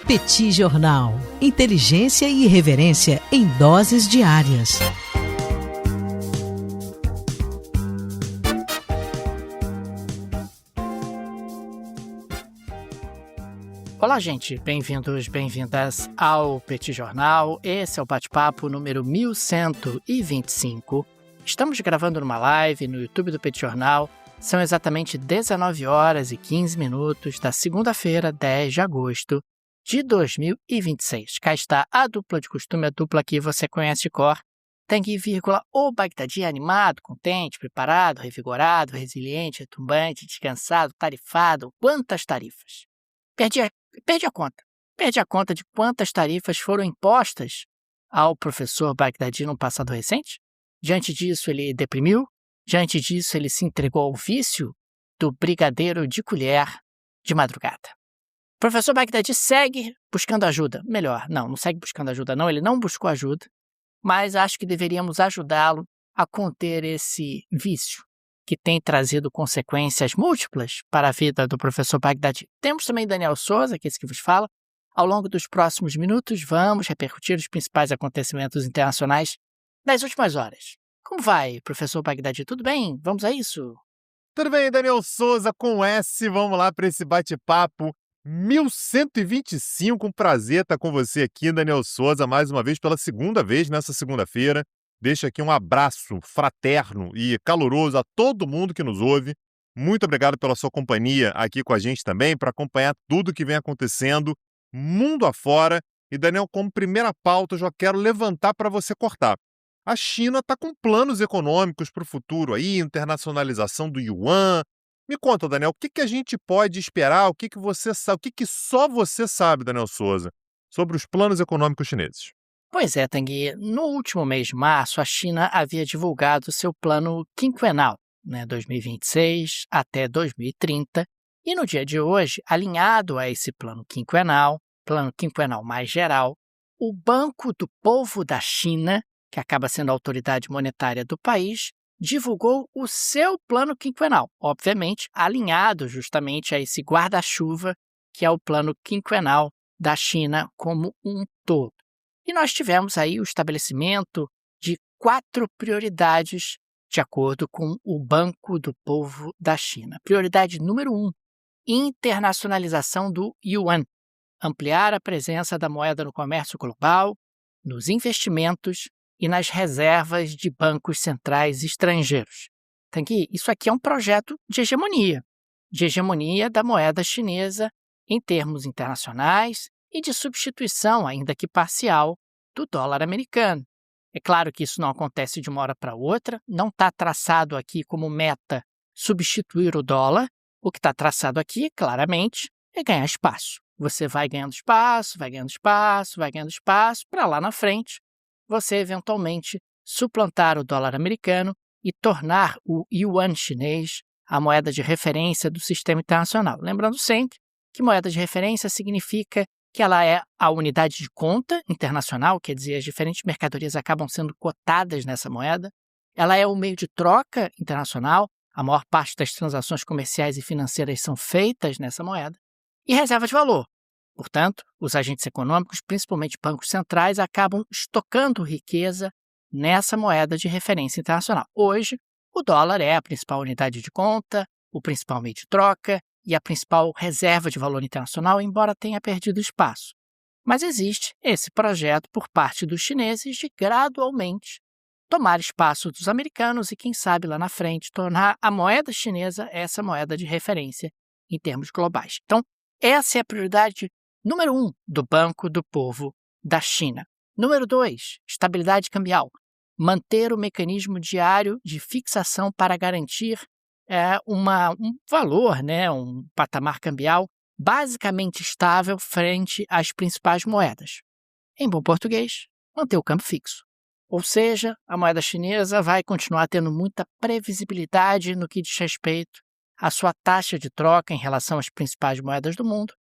Petit Jornal. Inteligência e irreverência em doses diárias. Olá, gente. Bem-vindos, bem-vindas ao Petit Jornal. Esse é o bate-papo número 1125. Estamos gravando numa live no YouTube do Petit Jornal. São exatamente 19 horas e 15 minutos da segunda-feira, 10 de agosto de 2026. Cá está a dupla de costume, a dupla que você conhece de cor. Tanguy, o Bagdadi animado, contente, preparado, revigorado, resiliente, retumbante, descansado, tarifado. Quantas tarifas! Perdi a conta. Perdi a conta de quantas tarifas foram impostas ao professor Bagdadi no passado recente. Diante disso, ele deprimiu. Diante disso, ele se entregou ao vício do brigadeiro de colher de madrugada. O professor Bagdadi segue buscando ajuda. Melhor, não segue buscando ajuda, não. Ele não buscou ajuda, mas acho que deveríamos ajudá-lo a conter esse vício que tem trazido consequências múltiplas para a vida do professor Bagdadi. Temos também Daniel Souza, que é esse que vos fala. Ao longo dos próximos minutos, vamos repercutir os principais acontecimentos internacionais das últimas horas. Como vai, professor Bagdadi? Tudo bem? Vamos a isso? Tudo bem, Daniel Souza, com S. Vamos lá para esse bate-papo 1125. Um prazer estar com você aqui, Daniel Souza, mais uma vez, pela segunda vez nessa segunda-feira. Deixo aqui um abraço fraterno e caloroso a todo mundo que nos ouve. Muito obrigado pela sua companhia aqui com a gente também, para acompanhar tudo que vem acontecendo mundo afora. E, Daniel, como primeira pauta, eu já quero levantar para você cortar. A China está com planos econômicos para o futuro aí, internacionalização do yuan. Me conta, Daniel, o que a gente pode esperar, o que você sabe, o que só você sabe, Daniel Souza, sobre os planos econômicos chineses? Pois é, Tanguy. No último mês de março, a China havia divulgado seu plano quinquenal, 2026 até 2030, e no dia de hoje, alinhado a esse plano quinquenal mais geral, o Banco do Povo da China, que acaba sendo a autoridade monetária do país, divulgou o seu plano quinquenal, obviamente alinhado justamente a esse guarda-chuva que é o plano quinquenal da China como um todo. E nós tivemos aí o estabelecimento de 4 prioridades de acordo com o Banco do Povo da China. Prioridade número 1, internacionalização do yuan, ampliar a presença da moeda no comércio global, nos investimentos e nas reservas de bancos centrais estrangeiros. Tanguy, isso aqui é um projeto de hegemonia da moeda chinesa em termos internacionais e de substituição, ainda que parcial, do dólar americano. É claro que isso não acontece de uma hora para outra, não está traçado aqui como meta substituir o dólar. O que está traçado aqui, claramente, é ganhar espaço. Você vai ganhando espaço, para lá na frente você eventualmente suplantar o dólar americano e tornar o yuan chinês a moeda de referência do sistema internacional. Lembrando sempre que moeda de referência significa que ela é a unidade de conta internacional, quer dizer, as diferentes mercadorias acabam sendo cotadas nessa moeda. Ela é o meio de troca internacional, a maior parte das transações comerciais e financeiras são feitas nessa moeda. E reserva de valor. Portanto, os agentes econômicos, principalmente bancos centrais, acabam estocando riqueza nessa moeda de referência internacional. Hoje, o dólar é a principal unidade de conta, o principal meio de troca e a principal reserva de valor internacional, embora tenha perdido espaço. Mas existe esse projeto por parte dos chineses de gradualmente tomar espaço dos americanos e, quem sabe, lá na frente, tornar a moeda chinesa essa moeda de referência em termos globais. Então, essa é a prioridade número 1 do Banco do Povo da China. Número 2, estabilidade cambial. Manter o mecanismo diário de fixação para garantir um valor, um patamar cambial basicamente estável frente às principais moedas. Em bom português, manter o câmbio fixo. Ou seja, a moeda chinesa vai continuar tendo muita previsibilidade no que diz respeito à sua taxa de troca em relação às principais moedas do mundo,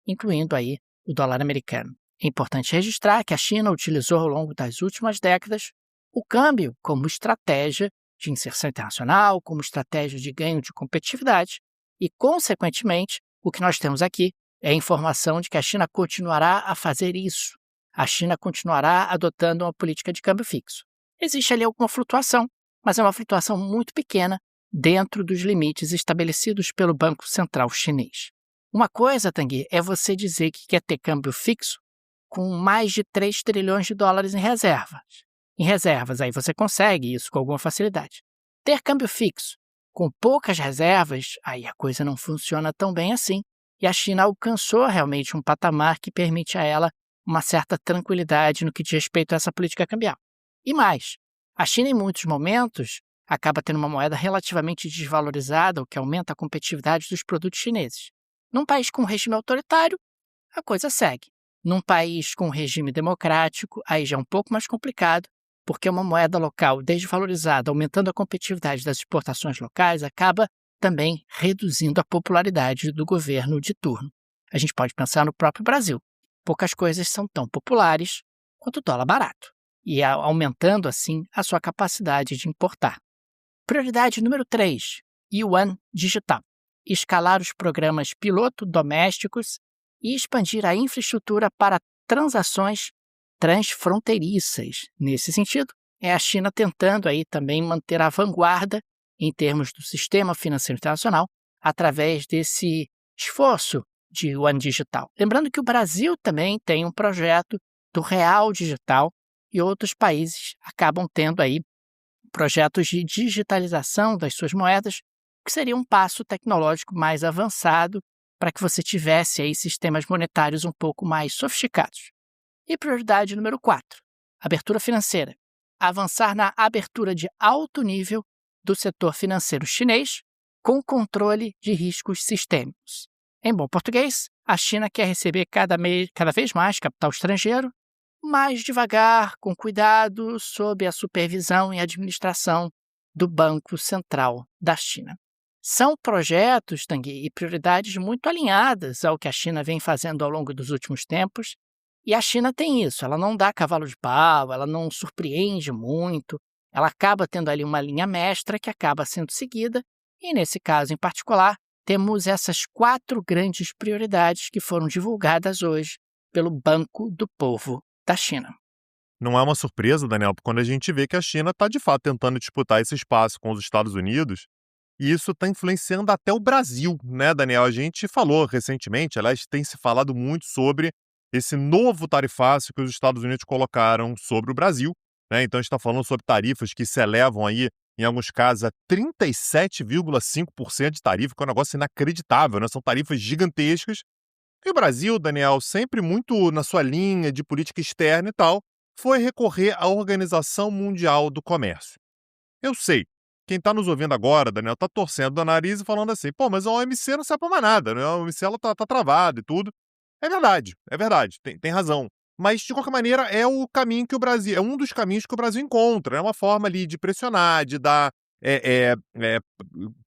incluindo aí o dólar americano. É importante registrar que a China utilizou ao longo das últimas décadas o câmbio como estratégia de inserção internacional, como estratégia de ganho de competitividade e, consequentemente, o que nós temos aqui é a informação de que a China continuará a fazer isso. A China continuará adotando uma política de câmbio fixo. Existe ali alguma flutuação, mas é uma flutuação muito pequena dentro dos limites estabelecidos pelo Banco Central Chinês. Uma coisa, Tanguy, é você dizer que quer ter câmbio fixo com mais de 3 trilhões de dólares em reservas. Em reservas, aí você consegue isso com alguma facilidade. Ter câmbio fixo com poucas reservas, aí a coisa não funciona tão bem assim. E a China alcançou realmente um patamar que permite a ela uma certa tranquilidade no que diz respeito a essa política cambial. E mais, a China em muitos momentos acaba tendo uma moeda relativamente desvalorizada, o que aumenta a competitividade dos produtos chineses. Num país com regime autoritário, a coisa segue. Num país com regime democrático, aí já é um pouco mais complicado, porque uma moeda local desvalorizada, aumentando a competitividade das exportações locais, acaba também reduzindo a popularidade do governo de turno. A gente pode pensar no próprio Brasil. Poucas coisas são tão populares quanto o dólar barato, e aumentando assim a sua capacidade de importar. Prioridade número 3, Yuan Digital. Escalar os programas piloto domésticos e expandir a infraestrutura para transações transfronteiriças. Nesse sentido, é a China tentando aí também manter a vanguarda em termos do sistema financeiro internacional através desse esforço de Yuan Digital. Lembrando que o Brasil também tem um projeto do Real Digital e outros países acabam tendo aí projetos de digitalização das suas moedas, que seria um passo tecnológico mais avançado para que você tivesse aí sistemas monetários um pouco mais sofisticados. E prioridade número 4, abertura financeira. Avançar na abertura de alto nível do setor financeiro chinês com controle de riscos sistêmicos. Em bom português, a China quer receber cada vez mais capital estrangeiro, mais devagar, com cuidado, sob a supervisão e administração do Banco Central da China. São projetos, Tanguy, e prioridades muito alinhadas ao que a China vem fazendo ao longo dos últimos tempos. E a China tem isso, ela não dá cavalo de pau, ela não surpreende muito, ela acaba tendo ali uma linha mestra que acaba sendo seguida, e nesse caso em particular, temos essas 4 grandes prioridades que foram divulgadas hoje pelo Banco do Povo da China. Não é uma surpresa, Daniel, quando a gente vê que a China está de fato tentando disputar esse espaço com os Estados Unidos, e isso está influenciando até o Brasil, né, Daniel? A gente falou recentemente, aliás, tem se falado muito sobre esse novo tarifaço que os Estados Unidos colocaram sobre o Brasil, né? Então a gente está falando sobre tarifas que se elevam aí, em alguns casos, a 37,5% de tarifa, que é um negócio inacreditável, né? São tarifas gigantescas. E o Brasil, Daniel, sempre muito na sua linha de política externa e tal, foi recorrer à Organização Mundial do Comércio. Eu sei, quem está nos ouvindo agora, Daniel, está torcendo o nariz e falando assim, pô, mas a OMC não serve para mais nada, né? A OMC ela tá travada e tudo. É verdade, tem razão. Mas, de qualquer maneira, é o caminho que o Brasil, é um dos caminhos que o Brasil encontra. É uma forma ali de pressionar, de dar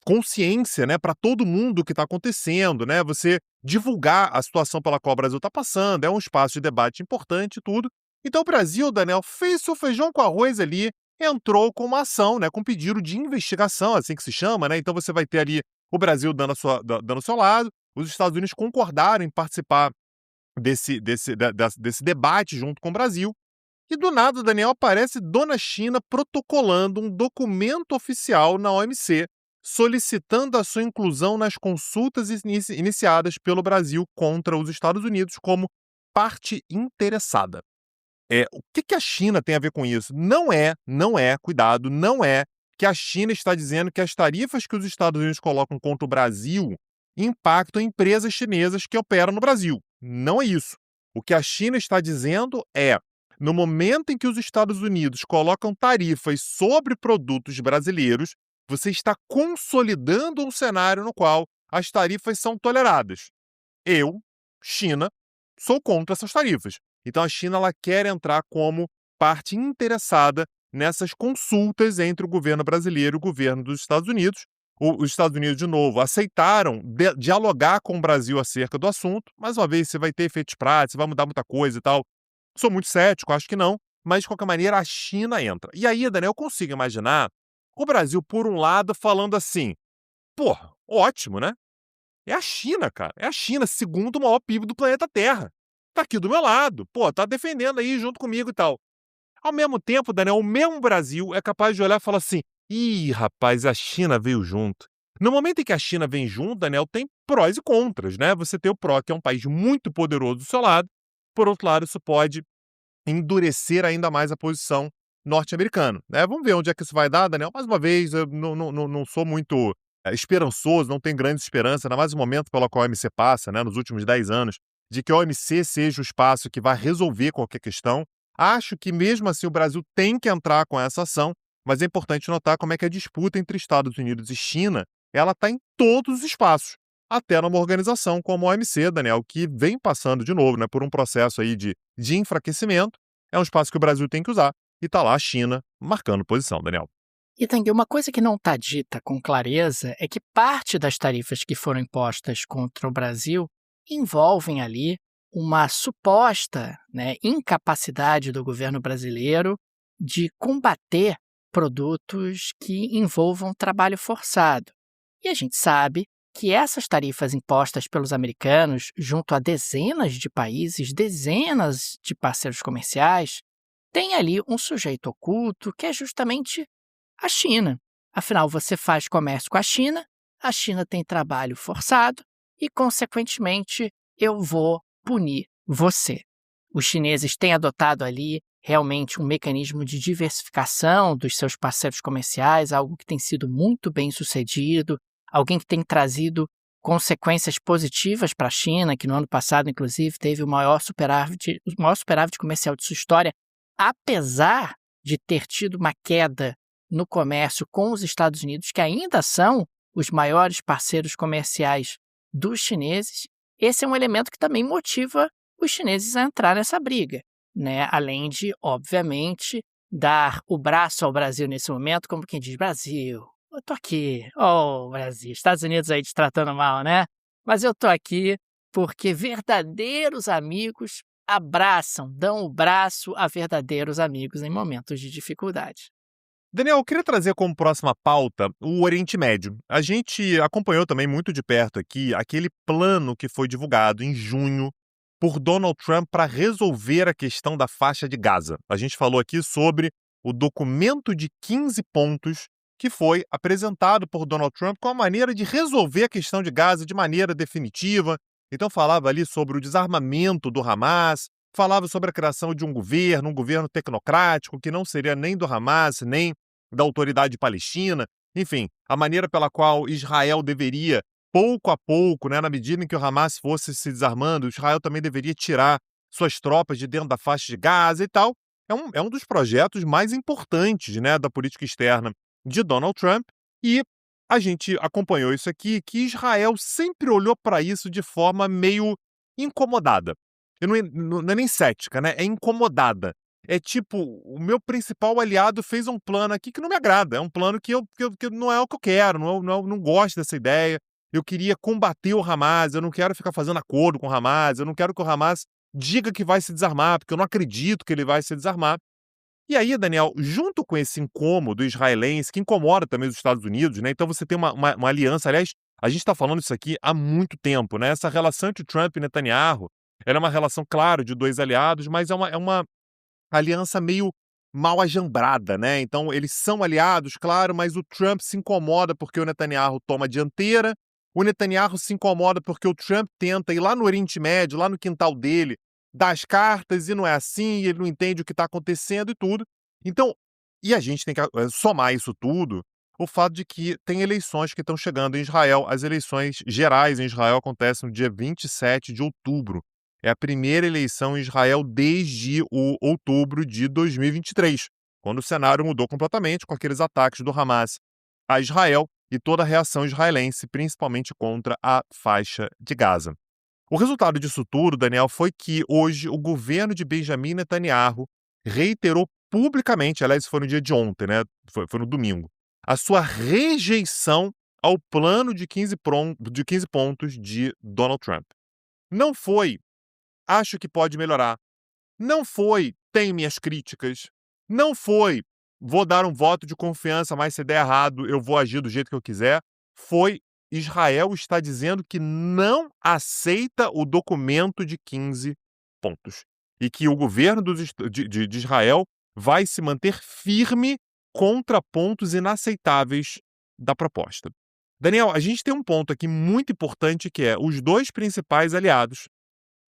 consciência, né, para todo mundo o que está acontecendo, né? Você divulgar a situação pela qual o Brasil está passando, é um espaço de debate importante e tudo. Então o Brasil, Daniel, fez seu feijão com arroz ali, entrou com uma ação, né, com pedido de investigação, assim que se chama, né? Então você vai ter ali o Brasil dando o seu lado, os Estados Unidos concordaram em participar desse debate junto com o Brasil. E do nada, Daniel, aparece Dona China protocolando um documento oficial na OMC, solicitando a sua inclusão nas consultas iniciadas pelo Brasil contra os Estados Unidos como parte interessada. O que a China tem a ver com isso? Não é que a China está dizendo que as tarifas que os Estados Unidos colocam contra o Brasil impactam empresas chinesas que operam no Brasil. Não é isso. O que a China está dizendo é, no momento em que os Estados Unidos colocam tarifas sobre produtos brasileiros, você está consolidando um cenário no qual as tarifas são toleradas. Eu, China, sou contra essas tarifas. Então a China ela quer entrar como parte interessada nessas consultas entre o governo brasileiro e o governo dos Estados Unidos. Os Estados Unidos, de novo, aceitaram dialogar com o Brasil acerca do assunto. Mais uma vez, você vai ter efeitos práticos, vai mudar muita coisa e tal. Sou muito cético, acho que não. Mas, de qualquer maneira, a China entra. E aí, Daniel, eu consigo imaginar o Brasil, por um lado, falando assim, pô, ótimo, né? É a China, cara. É a China, segundo maior PIB do planeta Terra. Tá aqui do meu lado. Pô, tá defendendo aí junto comigo e tal. Ao mesmo tempo, Daniel, o mesmo Brasil é capaz de olhar e falar assim: ih, rapaz, a China veio junto. No momento em que a China vem junto, Daniel, tem prós e contras, né? Você tem o pró, que é um país muito poderoso do seu lado. Por outro lado, isso pode endurecer ainda mais a posição norte-americana, né? Vamos ver onde é que isso vai dar, Daniel. Mais uma vez, eu não sou muito esperançoso, não tenho grande esperança, ainda mais o momento pelo qual a OMC passa, né, nos últimos 10 anos, de que a OMC seja o espaço que vai resolver qualquer questão. Acho que mesmo assim o Brasil tem que entrar com essa ação, mas é importante notar como é que a disputa entre Estados Unidos e China, ela está em todos os espaços, até numa organização como a OMC, Daniel, que vem passando de novo, né, por um processo aí de enfraquecimento. É um espaço que o Brasil tem que usar e está lá a China marcando posição, Daniel. E, Tanguy, uma coisa que não está dita com clareza é que parte das tarifas que foram impostas contra o Brasil envolvem ali uma suposta, né, incapacidade do governo brasileiro de combater produtos que envolvam trabalho forçado. E a gente sabe que essas tarifas impostas pelos americanos, junto a dezenas de países, dezenas de parceiros comerciais, têm ali um sujeito oculto que é justamente a China. Afinal, você faz comércio com a China tem trabalho forçado e, consequentemente, eu vou punir você. Os chineses têm adotado ali realmente um mecanismo de diversificação dos seus parceiros comerciais, algo que tem sido muito bem sucedido, alguém que tem trazido consequências positivas para a China, que no ano passado, inclusive, teve o maior superávit comercial de sua história, apesar de ter tido uma queda no comércio com os Estados Unidos, que ainda são os maiores parceiros comerciais dos chineses. Esse é um elemento que também motiva os chineses a entrar nessa briga, né? Além de, obviamente, dar o braço ao Brasil nesse momento, como quem diz: Brasil, eu tô aqui. Oh, Brasil, Estados Unidos aí te tratando mal, né? Mas eu tô aqui porque verdadeiros amigos abraçam, dão o braço a verdadeiros amigos em momentos de dificuldade. Daniel, eu queria trazer como próxima pauta o Oriente Médio. A gente acompanhou também muito de perto aqui aquele plano que foi divulgado em junho por Donald Trump para resolver a questão da faixa de Gaza. A gente falou aqui sobre o documento de 15 pontos que foi apresentado por Donald Trump com a maneira de resolver a questão de Gaza de maneira definitiva. Então falava ali sobre o desarmamento do Hamas, falava sobre a criação de um governo tecnocrático, que não seria nem do Hamas, nem da autoridade palestina. Enfim, a maneira pela qual Israel deveria, pouco a pouco, né, na medida em que o Hamas fosse se desarmando, Israel também deveria tirar suas tropas de dentro da faixa de Gaza e tal. É um dos projetos mais importantes, né, da política externa de Donald Trump. E a gente acompanhou isso aqui, que Israel sempre olhou para isso de forma meio incomodada. Não é nem cética, né? É incomodada. É tipo, o meu principal aliado fez um plano aqui que não me agrada. É um plano que não é o que eu quero, não gosto dessa ideia. Eu queria combater o Hamas, eu não quero ficar fazendo acordo com o Hamas, eu não quero que o Hamas diga que vai se desarmar, porque eu não acredito que ele vai se desarmar. E aí, Daniel, junto com esse incômodo israelense, que incomoda também os Estados Unidos, né? Então você tem uma aliança. Aliás, a gente está falando isso aqui há muito tempo, né? Essa relação entre Trump e Netanyahu, ela é uma relação, claro, de dois aliados, mas é uma aliança meio mal ajambrada, né? Então eles são aliados, claro, mas o Trump se incomoda porque o Netanyahu toma a dianteira, o Netanyahu se incomoda porque o Trump tenta ir lá no Oriente Médio, lá no quintal dele, dar as cartas e não é assim, e ele não entende o que está acontecendo e tudo. Então, e a gente tem que somar isso tudo, o fato de que tem eleições que estão chegando em Israel. As eleições gerais em Israel acontecem no dia 27 de outubro. É a primeira eleição em Israel desde o outubro de 2023, quando o cenário mudou completamente com aqueles ataques do Hamas a Israel e toda a reação israelense, principalmente contra a faixa de Gaza. O resultado disso tudo, Daniel, foi que hoje o governo de Benjamin Netanyahu reiterou publicamente, aliás, foi no dia de ontem, né? Foi no domingo, a sua rejeição ao plano de 15 pontos de Donald Trump. Não foi, acho que pode melhorar. Não foi, tem minhas críticas. Não foi, vou dar um voto de confiança, mas se der errado, eu vou agir do jeito que eu quiser. Foi, Israel está dizendo que não aceita o documento de 15 pontos e que o governo de Israel vai se manter firme contra pontos inaceitáveis da proposta. Daniel, a gente tem um ponto aqui muito importante que é os dois principais aliados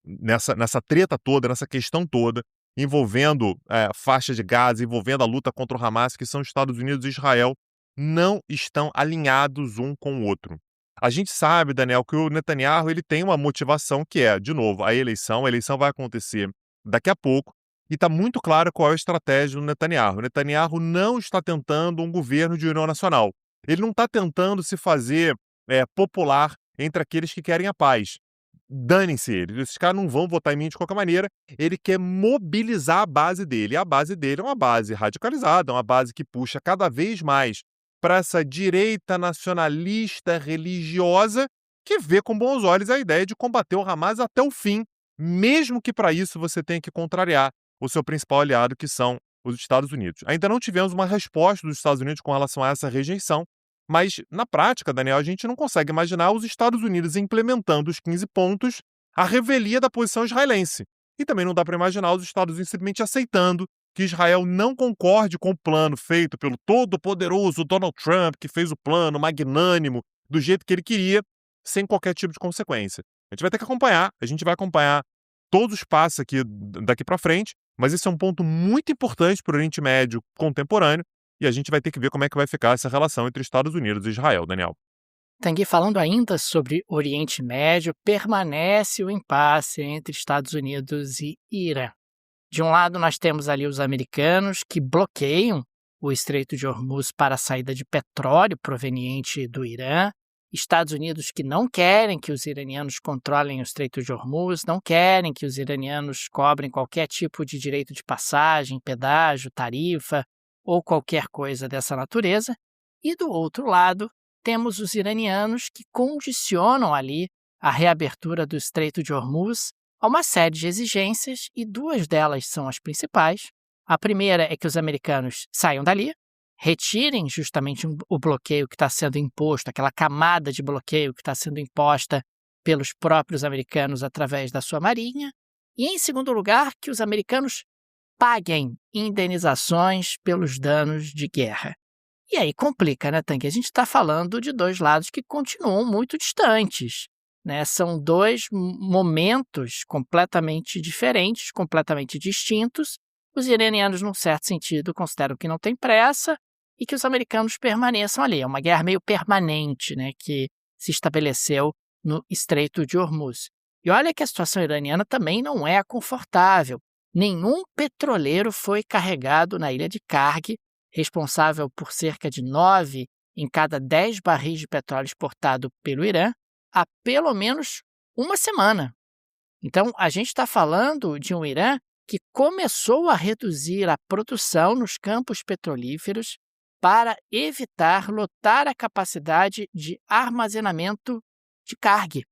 nessa treta toda, nessa questão toda, envolvendo faixa de Gaza, envolvendo a luta contra o Hamas, que são os Estados Unidos e Israel, não estão alinhados um com o outro. A gente sabe, Daniel, que o Netanyahu ele tem uma motivação que é, de novo, a eleição vai acontecer daqui a pouco, e está muito claro qual é a estratégia do Netanyahu. O Netanyahu não está tentando um governo de união nacional. Ele não está tentando se fazer popular entre aqueles que querem a paz. Danem-se eles. Esses caras não vão votar em mim de qualquer maneira. Ele quer mobilizar a base dele. E a base dele é uma base radicalizada, uma base que puxa cada vez mais para essa direita nacionalista religiosa que vê com bons olhos a ideia de combater o Hamas até o fim, mesmo que para isso você tenha que contrariar o seu principal aliado, que são os Estados Unidos. Ainda não tivemos uma resposta dos Estados Unidos com relação a essa rejeição, mas, na prática, Daniel, a gente não consegue imaginar os Estados Unidos implementando os 15 pontos à revelia da posição israelense. E também não dá para imaginar os Estados Unidos simplesmente aceitando que Israel não concorde com o plano feito pelo todo-poderoso Donald Trump, que fez o plano magnânimo do jeito que ele queria, sem qualquer tipo de consequência. A gente vai ter que acompanhar, a gente vai acompanhar todos os passos aqui daqui para frente, mas esse é um ponto muito importante para o Oriente Médio contemporâneo, e a gente vai ter que ver como é que vai ficar essa relação entre Estados Unidos e Israel, Daniel. Tanguy, falando ainda sobre Oriente Médio, permanece o impasse entre Estados Unidos e Irã. De um lado, nós temos ali os americanos que bloqueiam o Estreito de Hormuz para a saída de petróleo proveniente do Irã, Estados Unidos que não querem que os iranianos controlem o Estreito de Hormuz, não querem que os iranianos cobrem qualquer tipo de direito de passagem, pedágio, tarifa ou qualquer coisa dessa natureza. E do outro lado, temos os iranianos que condicionam ali a reabertura do Estreito de Hormuz a uma série de exigências, e duas delas são as principais. A primeira é que os americanos saiam dali, retirem justamente o bloqueio que está sendo imposto, aquela camada de bloqueio que está sendo imposta pelos próprios americanos através da sua marinha. E, em segundo lugar, que os americanos paguem indenizações pelos danos de guerra. E aí complica, né, Tanguy? A gente está falando de dois lados que continuam muito distantes, né? São dois momentos completamente diferentes, completamente distintos. Os iranianos, num certo sentido, consideram que não tem pressa e que os americanos permaneçam ali. É uma guerra meio permanente, né, que se estabeleceu no Estreito de Hormuz. E olha que a situação iraniana também não é confortável. Nenhum petroleiro foi carregado na ilha de Karg, responsável por cerca de 9 em cada 10 barris de petróleo exportado pelo Irã, há pelo menos uma semana. Então, a gente está falando de um Irã que começou a reduzir a produção nos campos petrolíferos para evitar lotar a capacidade de armazenamento de Karg,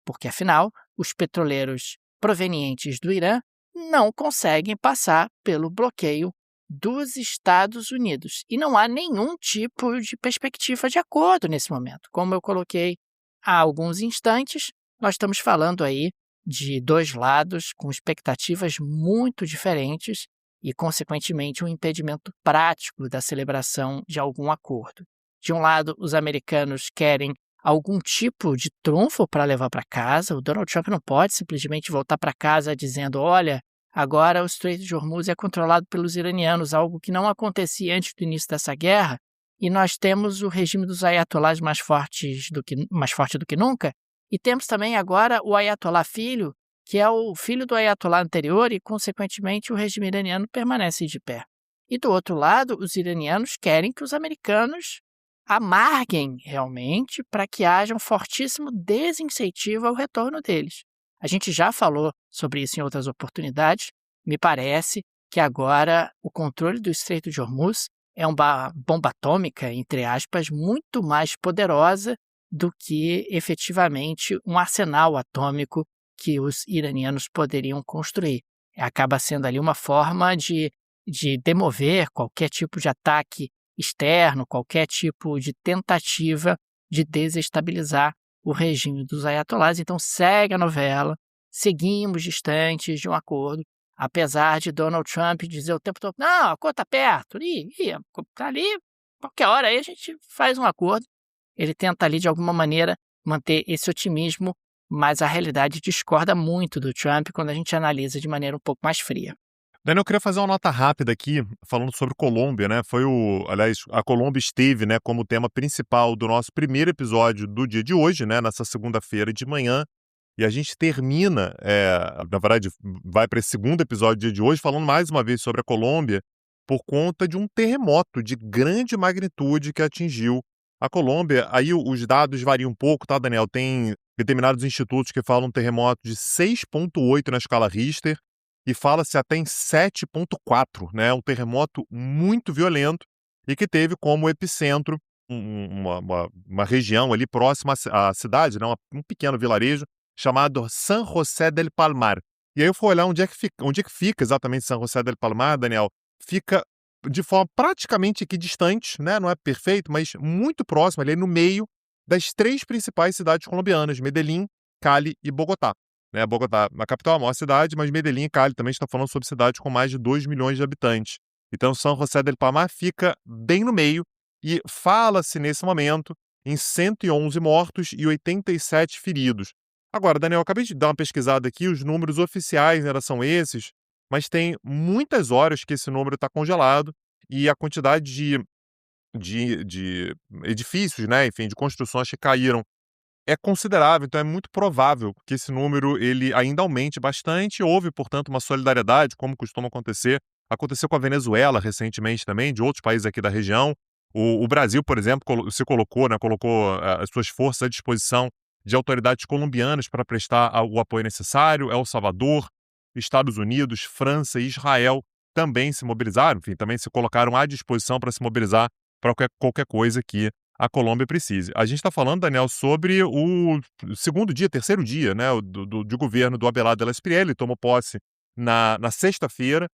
porque, afinal, os petroleiros provenientes do Irã não conseguem passar pelo bloqueio dos Estados Unidos. E não há nenhum tipo de perspectiva de acordo nesse momento. Como eu coloquei há alguns instantes, nós estamos falando aí de dois lados com expectativas muito diferentes e, consequentemente, um impedimento prático da celebração de algum acordo. De um lado, os americanos querem algum tipo de trunfo para levar para casa. O Donald Trump não pode simplesmente voltar para casa dizendo: olha, agora o Estreito de Hormuz é controlado pelos iranianos, algo que não acontecia antes do início dessa guerra, e nós temos o regime dos ayatollahs mais forte do que nunca, e temos também agora o ayatollah filho, que é o filho do ayatollah anterior, e, consequentemente, o regime iraniano permanece de pé. E, do outro lado, os iranianos querem que os americanos amarguem realmente para que haja um fortíssimo desincentivo ao retorno deles. A gente já falou sobre isso em outras oportunidades. Me parece que agora o controle do Estreito de Hormuz é uma bomba atômica, entre aspas, muito mais poderosa do que efetivamente um arsenal atômico que os iranianos poderiam construir. Acaba sendo ali uma forma de demover qualquer tipo de ataque externo, qualquer tipo de tentativa de desestabilizar o regime dos ayatollahs. Então segue a novela, seguimos distantes de um acordo, apesar de Donald Trump dizer o tempo todo, não, a coisa está perto, está ali, qualquer hora aí a gente faz um acordo. Ele tenta ali, de alguma maneira, manter esse otimismo, mas a realidade discorda muito do Trump quando a gente analisa de maneira um pouco mais fria. Daniel, eu queria fazer uma nota rápida aqui, falando sobre Colômbia, né? Aliás, a Colômbia esteve, né, como tema principal do nosso primeiro episódio do dia de hoje, né, nessa segunda-feira de manhã. E a gente termina, na verdade, vai para esse segundo episódio do dia de hoje, falando mais uma vez sobre a Colômbia, por conta de um terremoto de grande magnitude que atingiu a Colômbia. Aí os dados variam um pouco, tá, Daniel? Tem determinados institutos que falam um terremoto de 6,8 na escala Richter, e fala-se até em 7,4, né? Um terremoto muito violento e que teve como epicentro uma região ali próxima à cidade, né? Um pequeno vilarejo chamado San José del Palmar. E aí eu fui olhar onde é que fica exatamente San José del Palmar, Daniel. Fica de forma praticamente equidistante, né? Não é perfeito, mas muito próximo, ali no meio das 3 principais cidades colombianas, Medellín, Cali e Bogotá. Bogotá, a capital, a maior cidade, mas Medellín e Cali também está falando sobre cidades com mais de 2 milhões de habitantes. Então, São José del Palmar fica bem no meio e fala-se nesse momento em 111 mortos e 87 feridos. Agora, Daniel, eu acabei de dar uma pesquisada aqui, os números oficiais são esses, mas tem muitas horas que esse número está congelado e a quantidade de edifícios, né, enfim, de construções que caíram é considerável, então é muito provável que esse número ele ainda aumente bastante. Houve, portanto, uma solidariedade, como costuma acontecer. Aconteceu com a Venezuela recentemente também, de outros países aqui da região. O Brasil, por exemplo, colocou as suas forças à disposição de autoridades colombianas para prestar o apoio necessário. El Salvador, Estados Unidos, França e Israel também se mobilizaram, enfim, também se colocaram à disposição para se mobilizar para qualquer coisa que a Colômbia precise. A gente está falando, Daniel, sobre o terceiro dia, né, de governo do Abelardo del Espriella. Ele tomou posse na sexta-feira.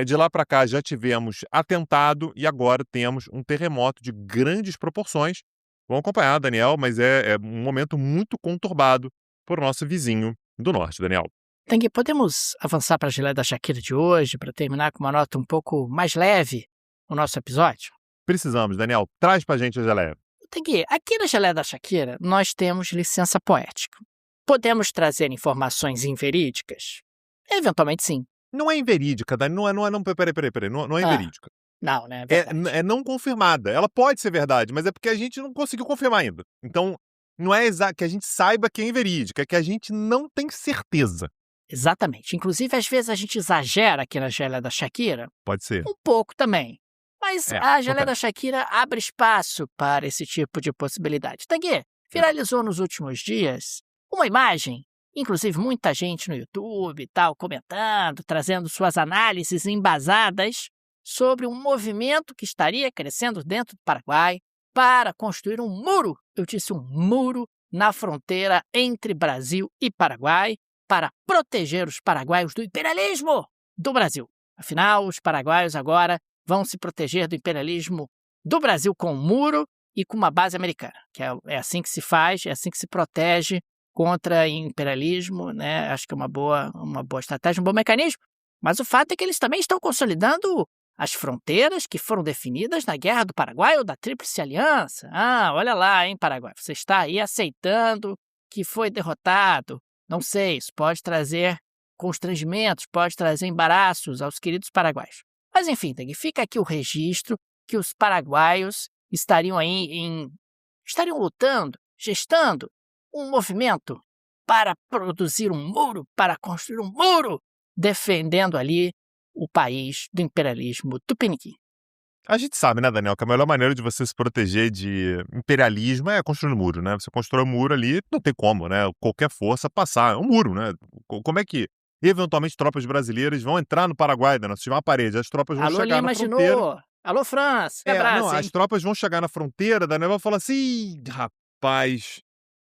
De lá para cá já tivemos atentado e agora temos um terremoto de grandes proporções. Vamos acompanhar, Daniel, mas é um momento muito conturbado para o nosso vizinho do norte, Daniel. Tanguy, podemos avançar para a geleia da Shakira de hoje, para terminar com uma nota um pouco mais leve o nosso episódio? Precisamos, Daniel. Traz pra gente a geleia. Tanguy, aqui na geleia da Shakira, nós temos licença poética. Podemos trazer informações inverídicas? Eventualmente, sim. Não é inverídica, Daniel. Peraí. Não é inverídica. Não, né? É não confirmada. Ela pode ser verdade, mas é porque a gente não conseguiu confirmar ainda. Então, não é que a gente saiba que é inverídica, é que a gente não tem certeza. Exatamente. Inclusive, às vezes a gente exagera aqui na geleia da Shakira. Pode ser. Um pouco também. Mas a geleia da Shakira abre espaço para esse tipo de possibilidade. Tanguy, viralizou nos últimos dias uma imagem, inclusive muita gente no YouTube e tal, comentando, trazendo suas análises embasadas sobre um movimento que estaria crescendo dentro do Paraguai para construir um muro, eu disse um muro, na fronteira entre Brasil e Paraguai, para proteger os paraguaios do imperialismo do Brasil. Afinal, os paraguaios agora vão se proteger do imperialismo do Brasil com um muro e com uma base americana, que é assim que se faz, é assim que se protege contra imperialismo, né? Acho que é uma boa estratégia, um bom mecanismo. Mas o fato é que eles também estão consolidando as fronteiras que foram definidas na Guerra do Paraguai ou da Tríplice Aliança. Olha lá, hein, Paraguai, você está aí aceitando que foi derrotado. Não sei, isso pode trazer constrangimentos, pode trazer embaraços aos queridos paraguaios. Mas enfim, fica aqui o registro que os paraguaios estariam lutando, gestando um movimento para produzir um muro, para construir um muro, defendendo ali o país do imperialismo tupiniquim. A gente sabe, né, Daniel, que a melhor maneira de você se proteger de imperialismo é construindo um muro, né? Você constrói um muro ali, não tem como, né? Qualquer força passar. É um muro, né? Como é que eventualmente tropas brasileiras vão entrar no Paraguai, né? Se tiver uma parede, as tropas vão chegar na fronteira. Alô, França! As tropas vão chegar na fronteira, Daniel, vão falar assim, rapaz,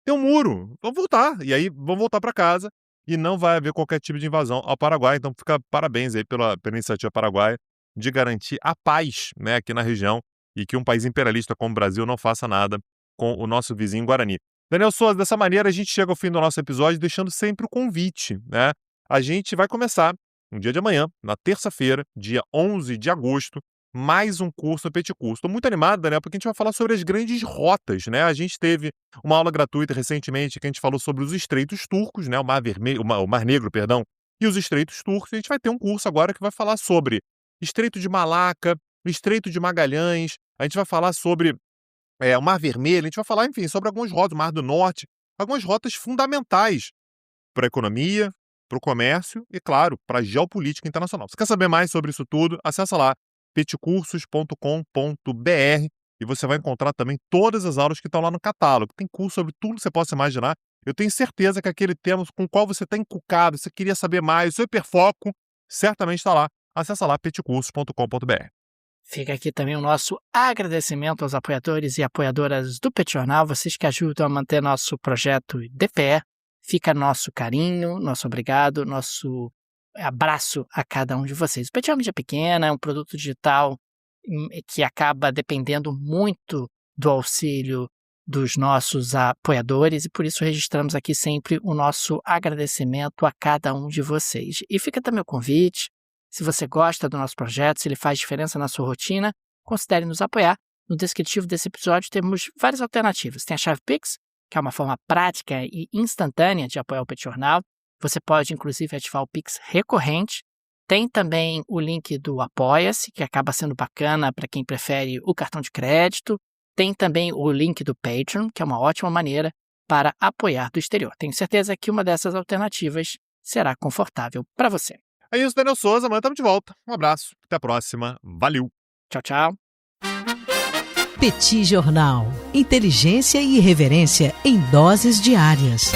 tem um muro, vamos voltar. E aí vão voltar para casa e não vai haver qualquer tipo de invasão ao Paraguai. Então fica parabéns aí pela iniciativa paraguaia de garantir a paz, né, aqui na região e que um país imperialista como o Brasil não faça nada com o nosso vizinho Guarani. Daniel Souza, dessa maneira a gente chega ao fim do nosso episódio deixando sempre o convite, né? A gente vai começar no dia de amanhã, na terça-feira, dia 11 de agosto, mais um curso no Petit Curso. Estou muito animado, Daniel, porque a gente vai falar sobre as grandes rotas, né? A gente teve uma aula gratuita recentemente que a gente falou sobre os estreitos turcos, né? O Mar Negro, perdão, e os estreitos turcos. A gente vai ter um curso agora que vai falar sobre Estreito de Malaca, Estreito de Magalhães, a gente vai falar sobre o Mar Vermelho, a gente vai falar, enfim, sobre algumas rotas, o Mar do Norte, algumas rotas fundamentais para a economia, para o comércio e, claro, para a geopolítica internacional. Se quer saber mais sobre isso tudo, acessa lá petcursos.com.br e você vai encontrar também todas as aulas que estão lá no catálogo. Tem curso sobre tudo que você possa imaginar. Eu tenho certeza que aquele tema com o qual você está encucado, você queria saber mais, o seu hiperfoco, certamente está lá. Acessa lá petcursos.com.br. Fica aqui também o nosso agradecimento aos apoiadores e apoiadoras do Petit Jornal, vocês que ajudam a manter nosso projeto de pé. Fica nosso carinho, nosso obrigado, nosso abraço a cada um de vocês. O Petit é uma mídia pequena, é um produto digital que acaba dependendo muito do auxílio dos nossos apoiadores e por isso registramos aqui sempre o nosso agradecimento a cada um de vocês. E fica também o convite, se você gosta do nosso projeto, se ele faz diferença na sua rotina, considere nos apoiar. No descritivo desse episódio temos várias alternativas. Tem a chave Pix, que é uma forma prática e instantânea de apoiar o Petit Jornal. Você pode, inclusive, ativar o Pix recorrente. Tem também o link do Apoia-se, que acaba sendo bacana para quem prefere o cartão de crédito. Tem também o link do Patreon, que é uma ótima maneira para apoiar do exterior. Tenho certeza que uma dessas alternativas será confortável para você. É isso, Daniel Souza. Amanhã estamos de volta. Um abraço. Até a próxima. Valeu. Tchau, tchau. Petit Jornal. Inteligência e irreverência em doses diárias.